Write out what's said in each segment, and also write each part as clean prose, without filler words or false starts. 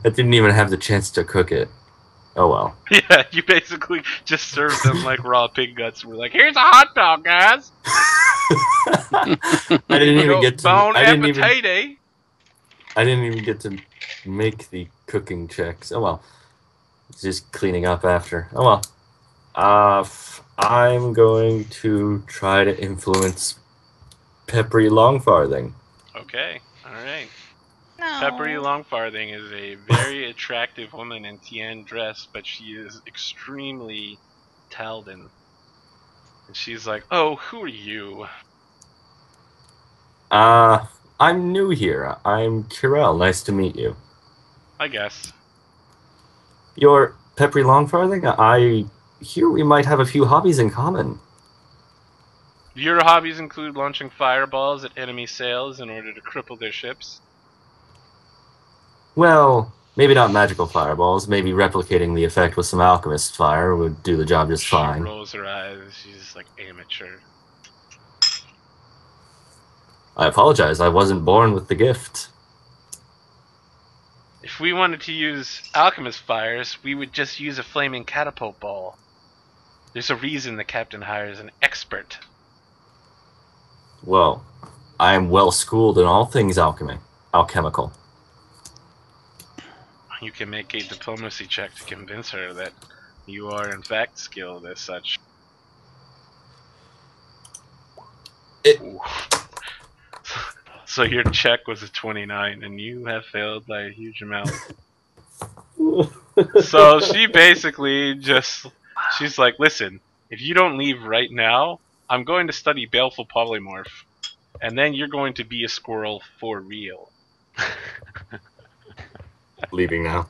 I didn't even have the chance to cook it. Oh well. Yeah, you basically just served them like raw pig guts. We're like, here's a hot dog, guys. I didn't even get to. Bon appetit. I didn't even get to make the cooking checks. Oh well. Just cleaning up after. Oh well. I'm going to try to influence Peppery Longfarthing. Okay, all right. No. Peppery Longfarthing is a very attractive woman in Tian dress, but she is extremely Taldan. And she's like, oh, who are you? I'm new here. I'm Kirel. Nice to meet you. I guess. You're Peppery Longfarthing? I hear we might have a few hobbies in common. Your hobbies include launching fireballs at enemy sails in order to cripple their ships. Well, maybe not magical fireballs. Maybe replicating the effect with some alchemist fire would do the job just fine. She rolls her eyes. She's like, amateur. I apologize. I wasn't born with the gift. If we wanted to use alchemist fires, we would just use a flaming catapult ball. There's a reason the captain hires an expert. Well, I am well schooled in all things alchemical. You can make a diplomacy check to convince her that you are in fact skilled as such. So your check was a 29, and you have failed by a huge amount. So she basically she's like, listen, if you don't leave right now, I'm going to study Baleful Polymorph, and then you're going to be a squirrel for real. Leaving now.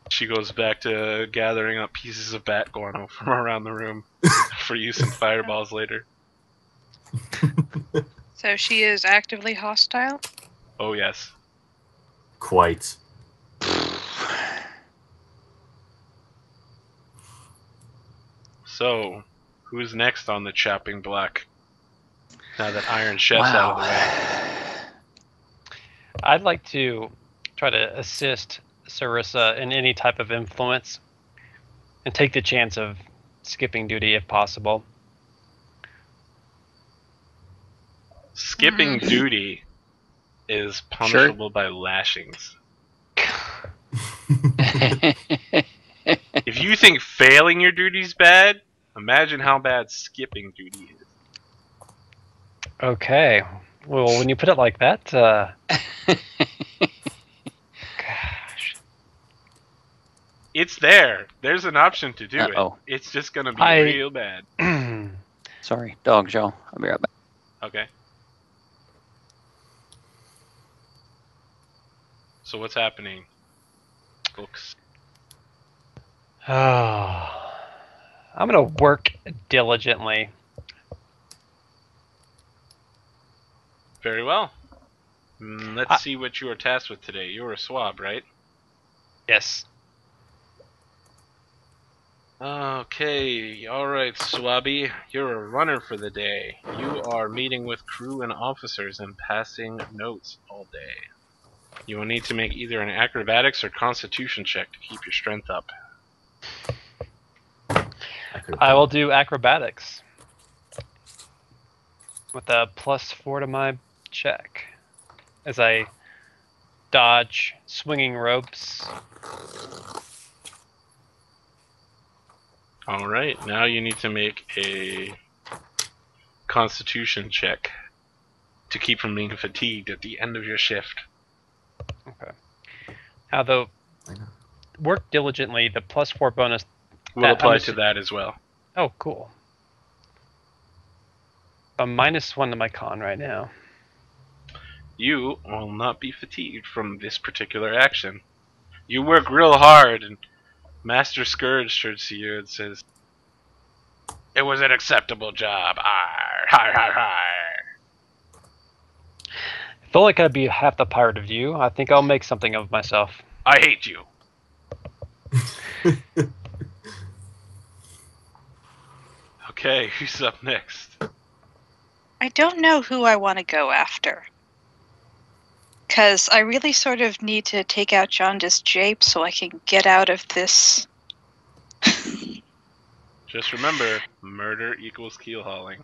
She goes back to gathering up pieces of bat guano from around the room for use in fireballs later. So she is actively hostile? Oh, yes. Quite. So, who's next on the chopping block? Now that Iron Chef's out of the way. I'd like to try to assist Sarissa in any type of influence and take the chance of skipping duty if possible. Skipping duty is punishable by lashings. If you think failing your duty's bad, imagine how bad skipping duty is. Okay. Well, when you put it like that, gosh. It's there. There's an option to do it. It's just going to be real bad. Sorry, dogs, y'all. I'll be right back. Okay. So what's happening, folks? I'm gonna work diligently. Very well. Let's see what you are tasked with today. You're a swab, right? Yes. Okay, alright, Swabby. You're a runner for the day. You are meeting with crew and officers and passing notes all day. You will need to make either an acrobatics or constitution check to keep your strength up. I will do acrobatics with a +4 to my check as I dodge swinging ropes. Alright, now you need to make a constitution check to keep from being fatigued at the end of your shift. Okay. Now, the work diligently, the +4 bonus will apply to that as well. Oh, cool. A -1 to my con right now. You will not be fatigued from this particular action. You work real hard, and Master Scourge turns to you and says, "It was an acceptable job. Arr, har, har, har." If only I could be half the pirate of you, I think I'll make something of myself. I hate you. Okay, who's up next? I don't know who I want to go after. Because I really sort of need to take out Jaundice Jape so I can get out of this. Just remember, murder equals keel hauling.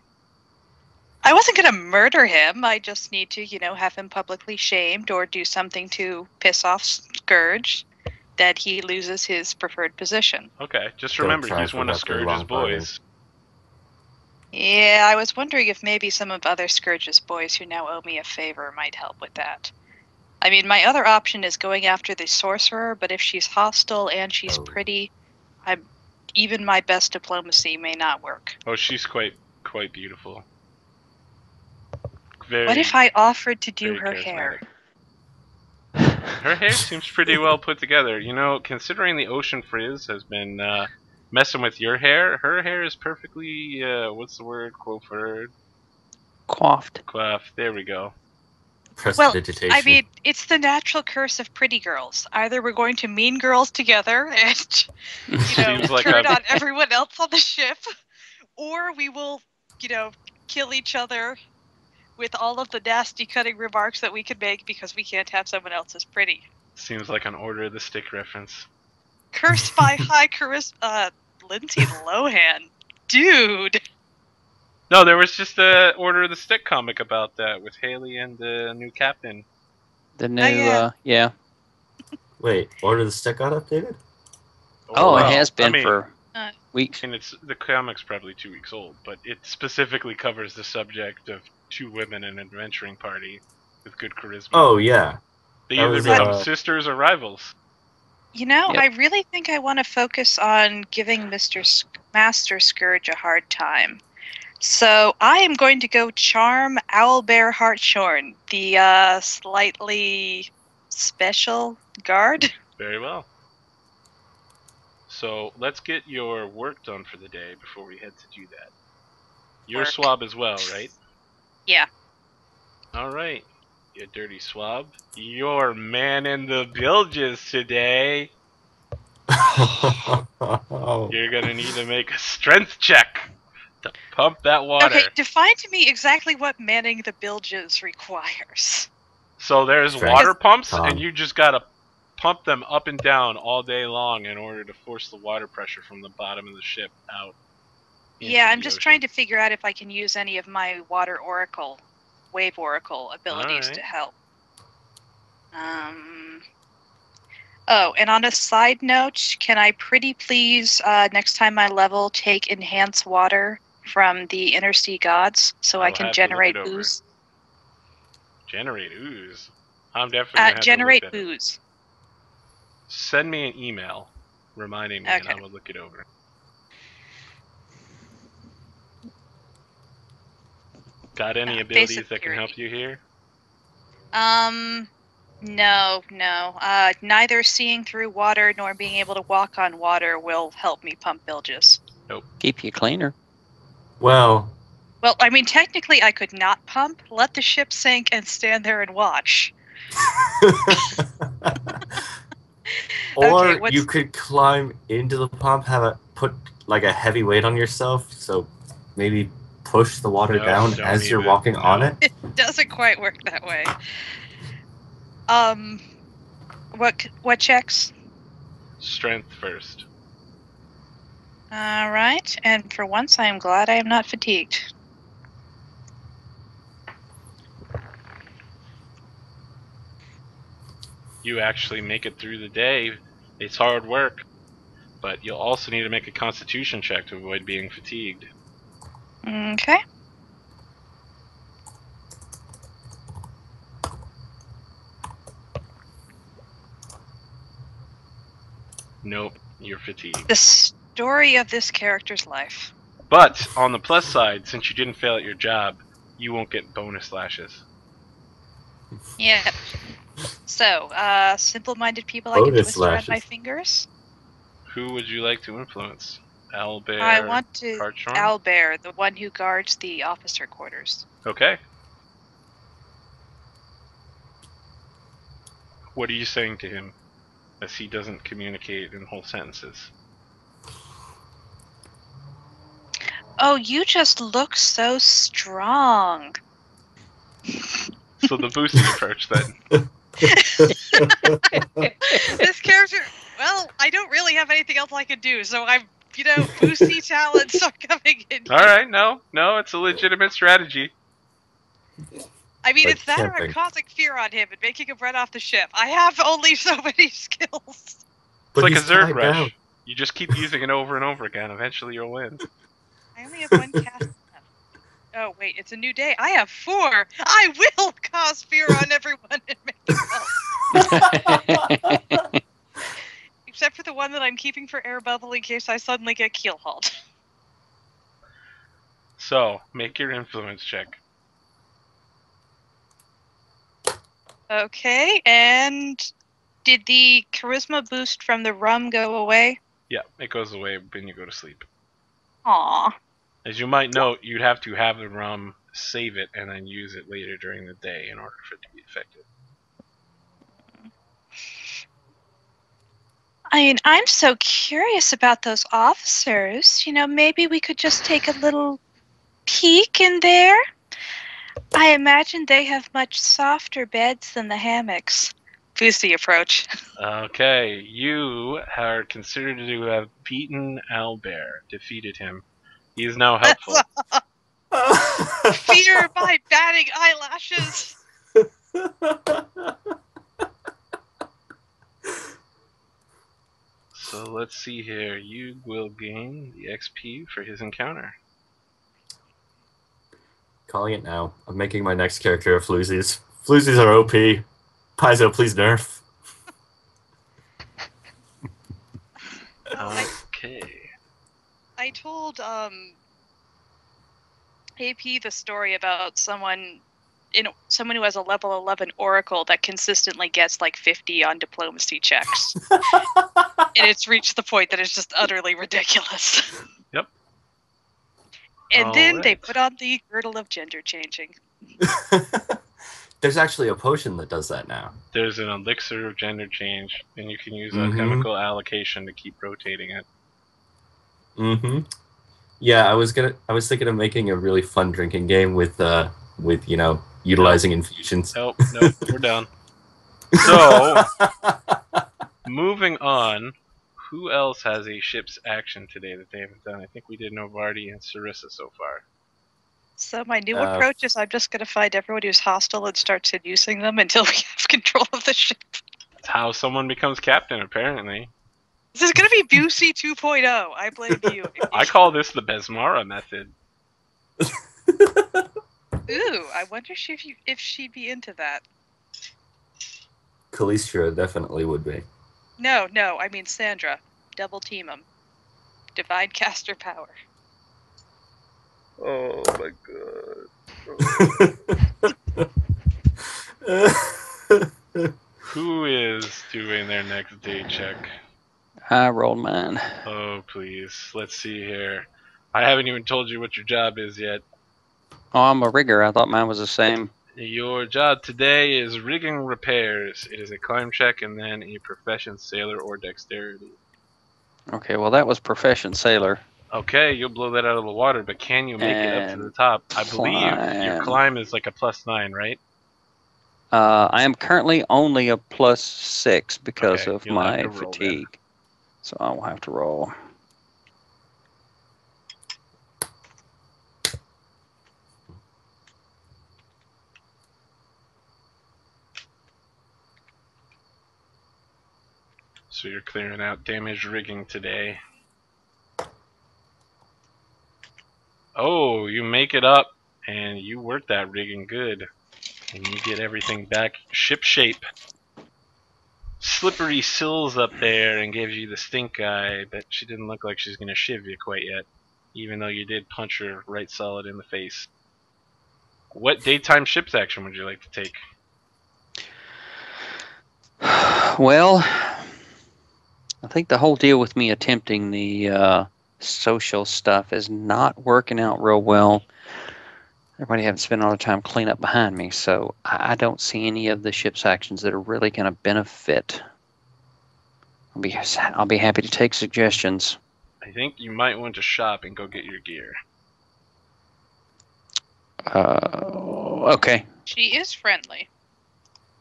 I wasn't going to murder him. I just need to, have him publicly shamed or do something to piss off Scourge that he loses his preferred position. Okay, just Don't remember try he's for one of that very Scourge's long pardon. boys. Yeah, I was wondering if maybe some of other Scourge's boys who now owe me a favor might help with that. I mean, my other option is going after the sorcerer, but if she's hostile and she's Oh. pretty, even my best diplomacy may not work. Oh, she's quite beautiful. Very. What if I offered to do very her hair? Her hair seems pretty well put together. Considering the ocean frizz has been messing with your hair, her hair is perfectly, what's the word? Coiffed. Coiffed. There we go. Prestidigitation. I mean, it's the natural curse of pretty girls. Either we're going to mean girls together and, Seems like turn on everyone else on the ship, or we will, kill each other with all of the nasty cutting remarks that we can make because we can't have someone else as pretty. Seems like an Order of the Stick reference. Cursed by high charisma. Lindsay Lohan. Dude. No, there was just a Order of the Stick comic about that with Haley and the new captain. The new, yeah. Wait, Order of the Stick got updated? Oh, Well, it has been I mean, for weeks. And the comic's probably 2 weeks old, but it specifically covers the subject of two women in an adventuring party with good charisma. Oh, yeah. They That either was, become sisters or rivals. Yep. I really think I want to focus on giving Master Scourge a hard time. So I am going to go charm Owlbear Hartshorn, the slightly special guard. Very well. So let's get your work done for the day before we head to do that. You're Work. swab as well, right? Yeah. Alright, you dirty swab. You're manning the bilges today. You're gonna need to make a strength check to pump that water. Okay, define to me exactly what manning the bilges requires. So there's Strength. water pumps, Tom. and you just gotta pump them up and down all day long in order to force the water pressure from the bottom of the ship out. Yeah, I'm just trying to figure out if I can use any of my wave oracle abilities Alright. to help. Oh, and on a side note, can I pretty please, next time I level, take Enhance Water from the Inner Sea Gods so I I'll can have to look generate it over. ooze? Generate ooze. I'm definitely gonna have Generate to look at it. ooze. Send me an email reminding me, and Okay. I will look it over. Got any abilities basic that can help purity. you here? No. Neither seeing through water nor being able to walk on water will help me pump bilges. Keep you cleaner. Well, Well, I mean, technically I could not pump, let the ship sink, and stand there and watch. or Okay, you could climb into the pump, put like a heavy weight on yourself, so maybe push the water No, down don't as you're even. walking on No. it. It doesn't quite work that way. What checks? Strength first. All right, and for once I am glad I am not fatigued. You actually make it through the day. It's hard work, but you'll also need to make a constitution check to avoid being fatigued. Okay. Nope, you're fatigued. The story of this character's life. But on the plus side, since you didn't fail at your job, you won't get bonus lashes. Yeah. So, simple-minded people I can Bonus twist around my lashes. fingers. Who would you like to influence? Owlbear? I want to Hartshorn? Owlbear, the one who guards the officer quarters. Okay. What are you saying to him, as he doesn't communicate in whole sentences? Oh, you just look so strong. So the boosting approach then. This character, well, I don't really have anything else I can do, so I'm, boosty talents are coming in. Alright, no, it's a legitimate strategy. I mean, Like it's that or I'm camping. causing fear on him and making him run off the ship. I have only so many skills. It's But like a he's Zerg tied rush. down. You just keep using it over and over again. Eventually you'll win. I only have one cast left. Oh, wait, it's a new day. I have 4. I will cause fear on everyone and make them fall. Except for the one that I'm keeping for air bubble in case I suddenly get keel hauled. So, make your influence check. Okay, and did the charisma boost from the rum go away? Yeah, it goes away when you go to sleep. Aw. As you might note, you'd have to have the rum, save it, and then use it later during the day in order for it to be effective. I mean, I'm so curious about those officers. Maybe we could just take a little peek in there. I imagine they have much softer beds than the hammocks. Boosty approach. Okay, you are considered to have beaten Owlbear, defeated him. He is now helpful. Fear my batting eyelashes. So let's see here. You will gain the XP for his encounter. Calling it now. I'm making my next character a Floozies. Floozies are OP. Paizo, please nerf. Okay. I told AP the story about someone who has a level 11 oracle that consistently gets like 50 on diplomacy checks. And it's reached the point that it's just utterly ridiculous. Yep. And then they put on the girdle of gender changing. There's actually a potion that does that now. There's an elixir of gender change, and you can use a chemical allocation to keep rotating it. Yeah, I was thinking of making a really fun drinking game with utilizing infusions. Nope, we're done. So, moving on, who else has a ship's action today that they haven't done? I think we did Novardi and Sarissa so far. So my new approach is I'm just going to find everyone who's hostile and start seducing them until we have control of the ship. That's how someone becomes captain, apparently. This is going to be Busey 2.0. I blame you. I call this the Besmara method. Ooh, I wonder if she'd be into that. Kalistra definitely would be. No, I mean Sandra. Double team them. Divine caster power. Oh my god. Who is doing their next day check? I rolled mine. Oh, please. Let's see here. I haven't even told you what your job is yet. Oh, I'm a rigger. I thought mine was the same. Your job today is rigging repairs. It is a climb check and then a profession sailor or dexterity. Okay, well that was profession sailor. Okay, you'll blow that out of the water, but can you make it up to the top? I believe your climb is like a +9, right? I am currently only a +6 because of you'll my have to roll fatigue. then. So I will have to roll. So you're clearing out damaged rigging today. Oh, you make it up, and you work that rigging good. And you get everything back ship shape. Slippery sills up there and gives you the stink eye, but she didn't look like she's going to shiv you quite yet, even though you did punch her right solid in the face. What daytime ship's action would you like to take? Well, I think the whole deal with me attempting the social stuff is not working out real well. Everybody having to spend all the time clean up behind me, so I don't see any of the ship's actions that are really going to benefit. I'll be happy to take suggestions. I think you might want to shop and go get your gear. Okay. She is friendly.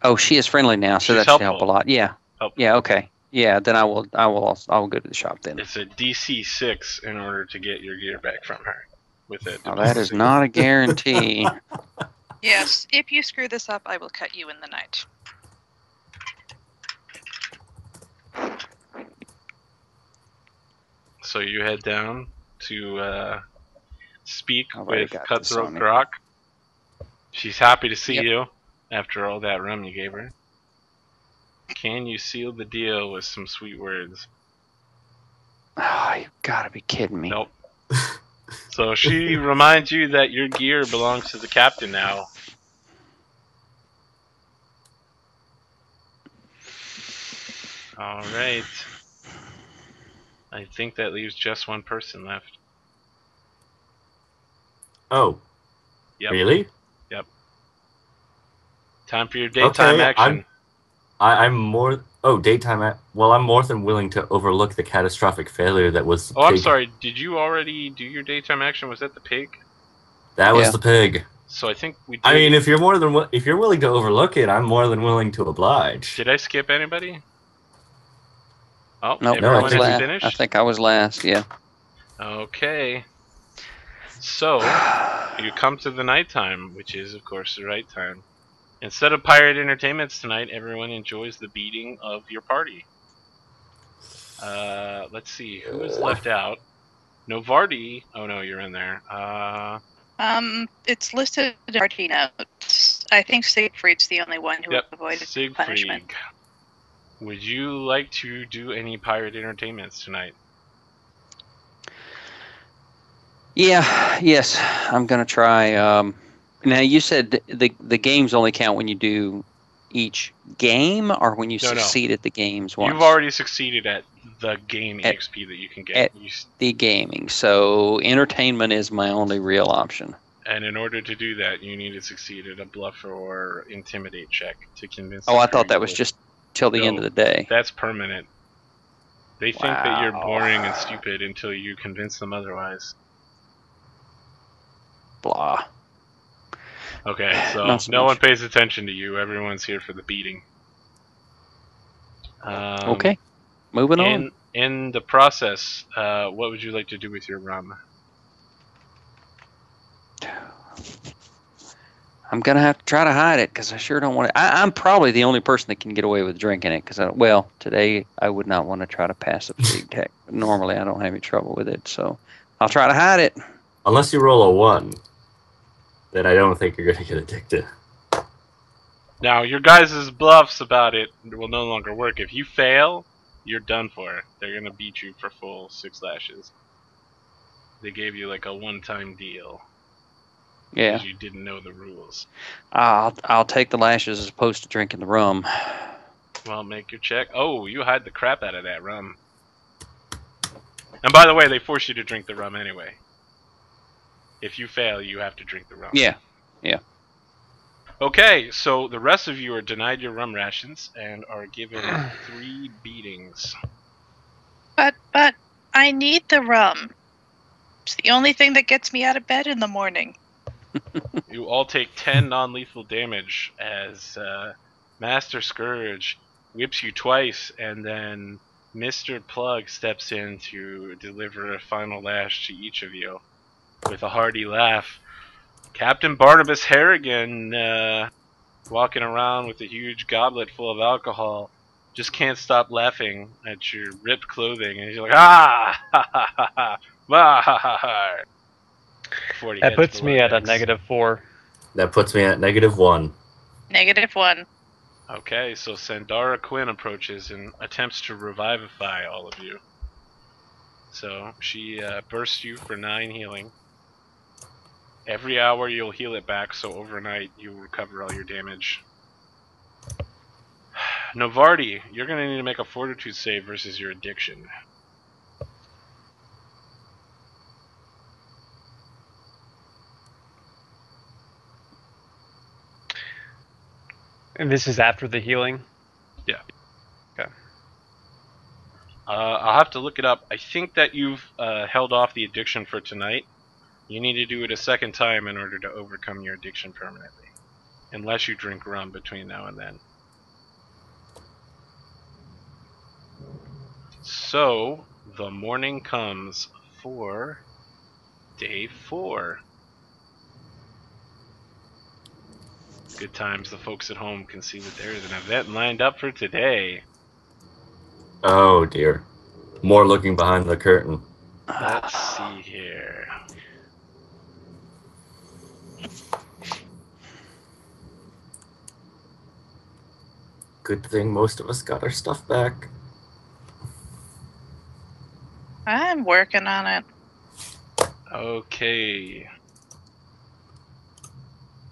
Oh, she is friendly now, so She's that should help a helpful. lot. Yeah. Helpful. Yeah. Okay. Yeah. Then I will go to the shop then. It's a DC 6 in order to get your gear back from her. With it. Well, that is not a guarantee. Yes, if you screw this up, I will cut you in the night. So you head down to speak Already with got this Cutthroat on me. Grok. She's happy to see Yep. you after all that rum you gave her. Can you seal the deal with some sweet words? Oh, you gotta be kidding me. Nope. So she reminds you that your gear belongs to the captain now. Alright. I think that leaves just one person left. Oh. Yep. Really? Time for your daytime Okay, action. I'm more. Oh, daytime. Well, I'm more than willing to overlook the catastrophic failure that was. The Oh, I'm pig. sorry. Did you already do your daytime action? Was that the pig? That was Yeah. the pig. So I think we did. I mean, if you're willing to overlook it, I'm more than willing to oblige. Did I skip anybody? Oh, Nope. No, I everyone think is you- finished? I think I was last. Yeah. Okay. So, you come to the nighttime, which is, of course, the right time. Instead of pirate entertainments tonight, everyone enjoys the beating of your party. Let's see, who is left out? Novardi. Oh no, you're in there. It's listed in party notes. I think Siegfried's the only one who Yep, avoided Siegfried. punishment. Would you like to do any pirate entertainments tonight? Yeah. Yes. I'm gonna try. Now you said the games only count when you do each game, or when you No. succeed at the games once. You've already succeeded at the game At- EXP that you can get. at- the gaming. So entertainment is my only real option. And in order to do that, you need to succeed at a bluff or intimidate check to convince Oh, the I crew thought that you was will- just till the end No. of the day. That's permanent. They think that you're Wow. boring and stupid until you convince them otherwise. Blah. Okay, so Not so no one much. pays attention to you. Everyone's here for the beating. Okay. Moving on. In the process, what would you like to do with your rum? I'm gonna have to try to hide it because I sure don't want to. I'm probably the only person that can get away with drinking it because, well, today I would not want to try to pass a fatigue tech. Normally, I don't have any trouble with it, so I'll try to hide it. Unless you roll a 1, then I don't think you're going to get addicted. Now, your guys' bluffs about it will no longer work. If you fail, you're done for. They're gonna beat you for full 6 lashes. They gave you like a one-time deal. Yeah, Because you didn't know the rules. I'll take the lashes as opposed to drinking the rum. Well, make your check. Oh, you hide the crap out of that rum. And by the way, they force you to drink the rum anyway. If you fail, you have to drink the rum. Yeah. Okay, so the rest of you are denied your rum rations and are given 3 beatings. But I need the rum. It's the only thing that gets me out of bed in the morning. You all take 10 non-lethal damage as Master Scourge whips you twice, and then Mr. Plug steps in to deliver a final lash to each of you. With a hearty laugh, Captain Barnabas Harrigan, walking around with a huge goblet full of alcohol, just can't stop laughing at your ripped clothing, and he's like, ah, ha ha ha ha, ha ha ha ha. Before he That heads puts below me at a decks. -4. That puts me at -1. -1. Okay, so Sandara Quinn approaches and attempts to revivify all of you. So she bursts you for 9 healing. Every hour you'll heal it back, so overnight you'll recover all your damage. Novardi, you're going to need to make a fortitude save versus your addiction. And this is after the healing. I'll have to look it up. I think that you've held off the addiction for tonight. You need to do it a second time in order to overcome your addiction permanently. Unless you drink rum between now and then. So, the morning comes for day 4. Good times. The folks at home can see that there is an event lined up for today. Oh dear. More looking behind the curtain. Let's see here. Good thing most of us got our stuff back. I'm working on it. Okay.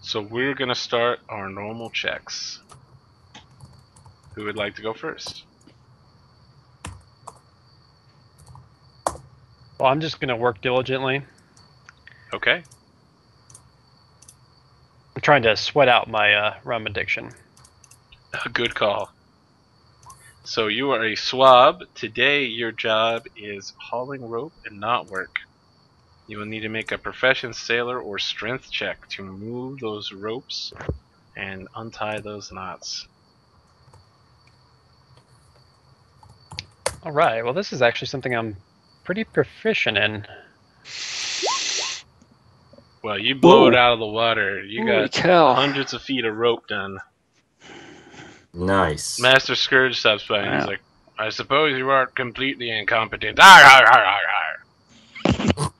So we're going to start our normal checks. Who would like to go first? Well, I'm just going to work diligently. Okay. I'm trying to sweat out my rum addiction. A good call. So you are a swab. Today your job is hauling rope and knot work. You will need to make a profession sailor or strength check to move those ropes and untie those knots. All right. Well, this is actually something I'm pretty proficient in. Well, you blow it Whoa. out of the water. You Holy got cow. hundreds of feet of rope done. Nice. Master Scourge stops by and he's Wow. like, I suppose you aren't completely incompetent. Arr, arr, arr, arr, arr.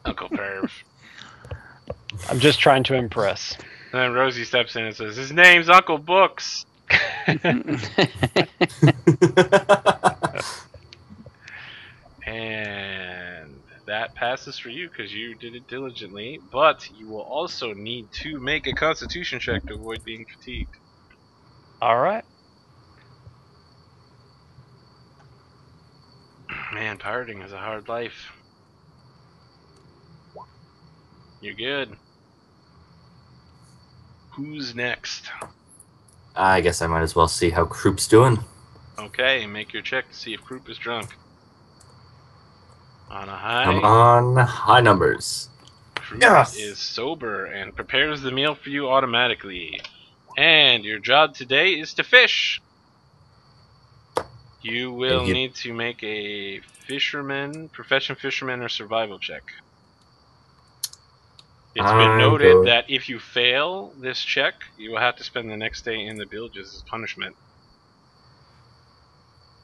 Uncle Perv. I'm just trying to impress. And then Rosie steps in and says, his name's Uncle Books. And that passes for you because you did it diligently, but you will also need to make a constitution check to avoid being fatigued. All right. Man, pirating is a hard life. You're good. Who's next? I guess I might as well see how Kroop's doing. Okay, make your check to see if Croup is drunk. On a high, Come on, high numbers. Croup Yes! is sober and prepares the meal for you automatically. And your job today is to fish. You will need to make a profession fisherman or survival check. It's been noted that if you fail this check, you will have to spend the next day in the bilges as punishment.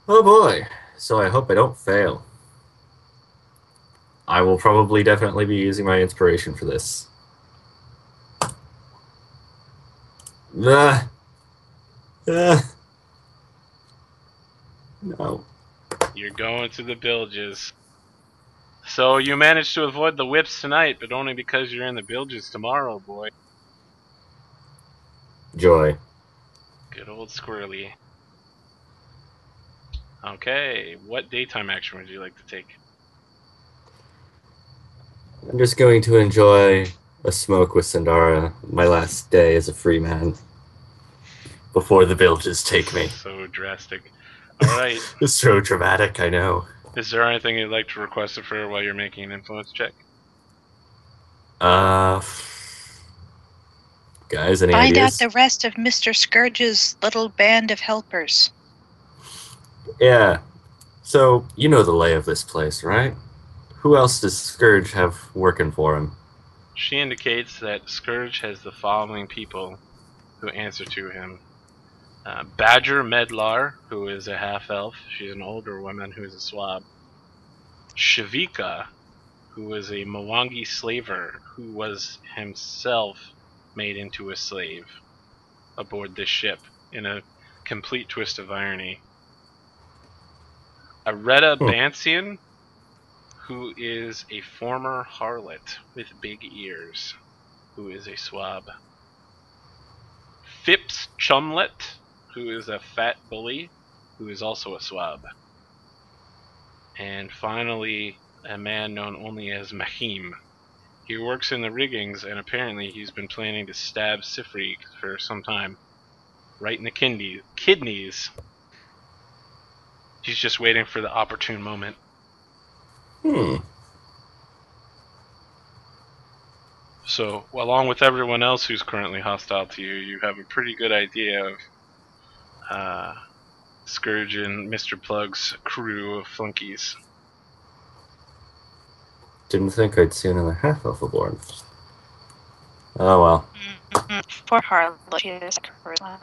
Oh boy. So I hope I don't fail. I will probably definitely be using my inspiration for this. No. You're going to the bilges. So you managed to avoid the whips tonight, but only because you're in the bilges tomorrow, boy. Joy. Good old Squirrely. Okay, what daytime action would you like to take? I'm just going to enjoy a smoke with Sandara my last day as a free man. Before the bilges take me. So drastic. Alright. It's so dramatic, I know. Is there anything you'd like to request of her while you're making an influence check? Guys, any Find ideas? out the rest of Mr. Scourge's little band of helpers. Yeah. So, you know the lay of this place, right? Who else does Scourge have working for him? She indicates that Scourge has the following people who answer to him. Badger Medlar, who is a half-elf. She's an older woman who is a swab. Shavika, who is a Mwangi slaver who was himself made into a slave aboard this ship in a complete twist of irony. Areta Bansian, who is a former harlot with big ears, who is a swab. Phipps Chumlet, who is a fat bully, who is also a swab. And finally, a man known only as Mahim. He works in the riggings, and apparently he's been planning to stab Sifri for some time. Right in the kidneys. He's just waiting for the opportune moment. So, along with everyone else who's currently hostile to you, you have a pretty good idea of Scourge and Mr. Plug's crew of flunkies. Didn't think I'd see another half-elf aboard. Oh well. For Harlow, she is charisma.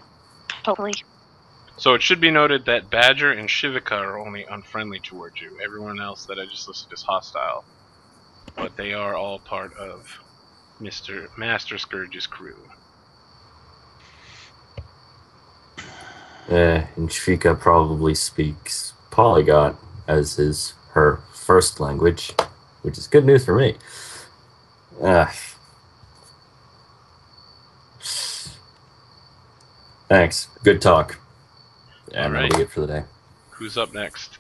Hopefully. So it should be noted that Badger and Shivika are only unfriendly towards you. Everyone else that I just listed is hostile. But they are all part of Master Scourge's crew. And Shvika probably speaks polyglot as her first language, which is good news for me. Thanks. Good talk. And Alright. that'll be it for the day. Who's up next?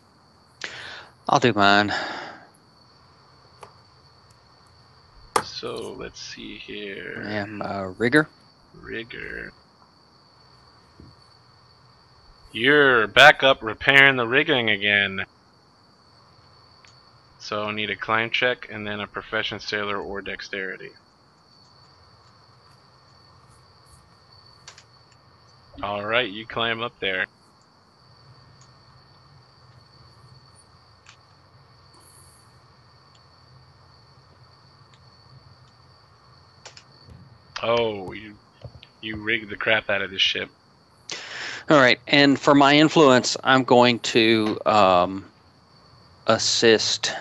I'll do mine. So let's see here. I am Rigger. Rigger. You're back up repairing the rigging again. So I need a climb check and then a profession sailor or dexterity. Alright, you climb up there. Oh, you rigged the crap out of this ship. All right, and for my influence, I'm going to assist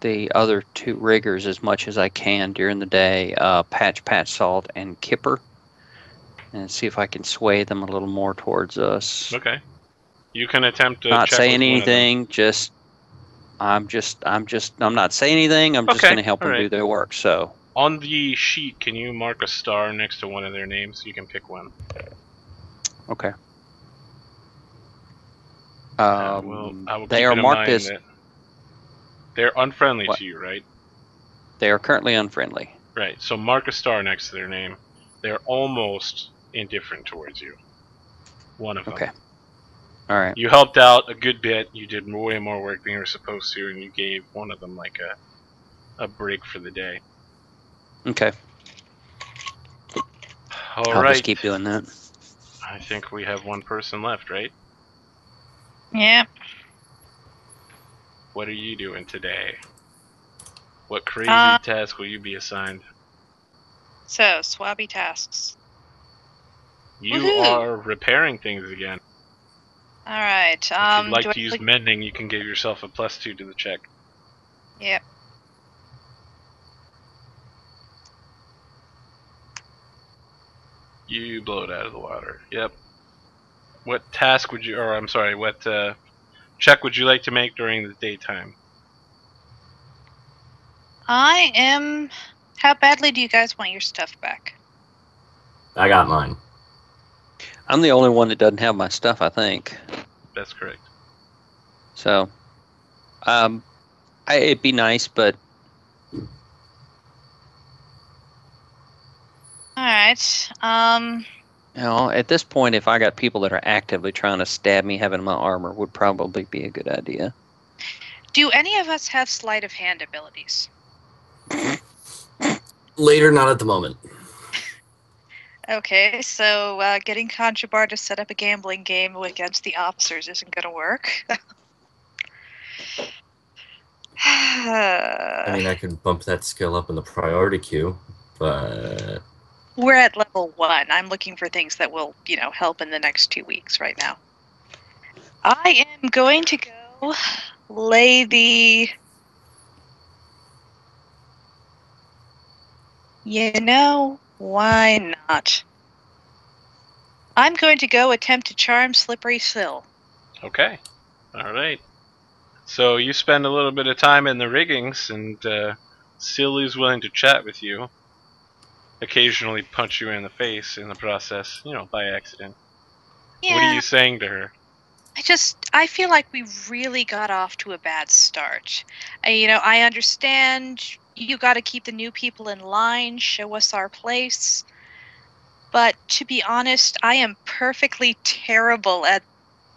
the other two riggers as much as I can during the day, Patch, Salt, and Kipper, and see if I can sway them a little more towards us. Okay. You can attempt to Not check saying with one of them. anything, I'm not saying anything. I'm just Okay, going to help them alright. do their work. So On the sheet, can you mark a star next to one of their names? You can pick one. okay. I will They keep are it in marked mind as that they're unfriendly What? to you, right? they are currently unfriendly. Right. So mark a star next to their name. They're almost indifferent towards you. One of them. Okay. All right. You helped out a good bit. You did way more work than you were supposed to, and you gave one of them like a break for the day. Okay. All I'll right. just keep doing that. I think we have one person left, right? Yeah. What are you doing today? What crazy Uh, task will you be assigned? So, swabby tasks. You Woohoo! are repairing things again. Alright, If you'd like do to I use click? mending, you can give yourself a +2 to the check. Yep. You blow it out of the water. Yep. What task would you, or I'm sorry, what check would you like to make during the daytime? How badly do you guys want your stuff back? I got mine. I'm the only one that doesn't have my stuff, I think. That's correct. So, it'd be nice, but Alright, at this point, if I got people that are actively trying to stab me, having my armor would probably be a good idea. do any of us have sleight of hand abilities? Later, not at the moment. Okay, so getting Conchabar to set up a gambling game against the officers isn't going to work. I mean, I could bump that skill up in the priority queue, but We're at level 1. I'm looking for things that will, help in the next 2 weeks right now. I am going to go lay the... Why not? I'm going to go attempt to charm Slippery Sill. Okay. Alright. So you spend a little bit of time in the riggings, and Silly's willing to chat with you. Occasionally punch you in the face in the process, by accident. Yeah, What are you saying to her? I feel like we really got off to a bad start. I understand you got to keep the new people in line, show us our place. But to be honest, I am perfectly terrible at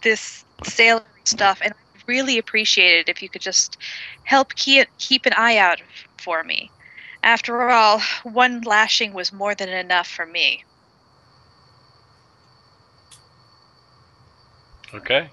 this sailoring stuff, and I really appreciate it if you could just help keep an eye out for me. After all, one lashing was more than enough for me. Okay.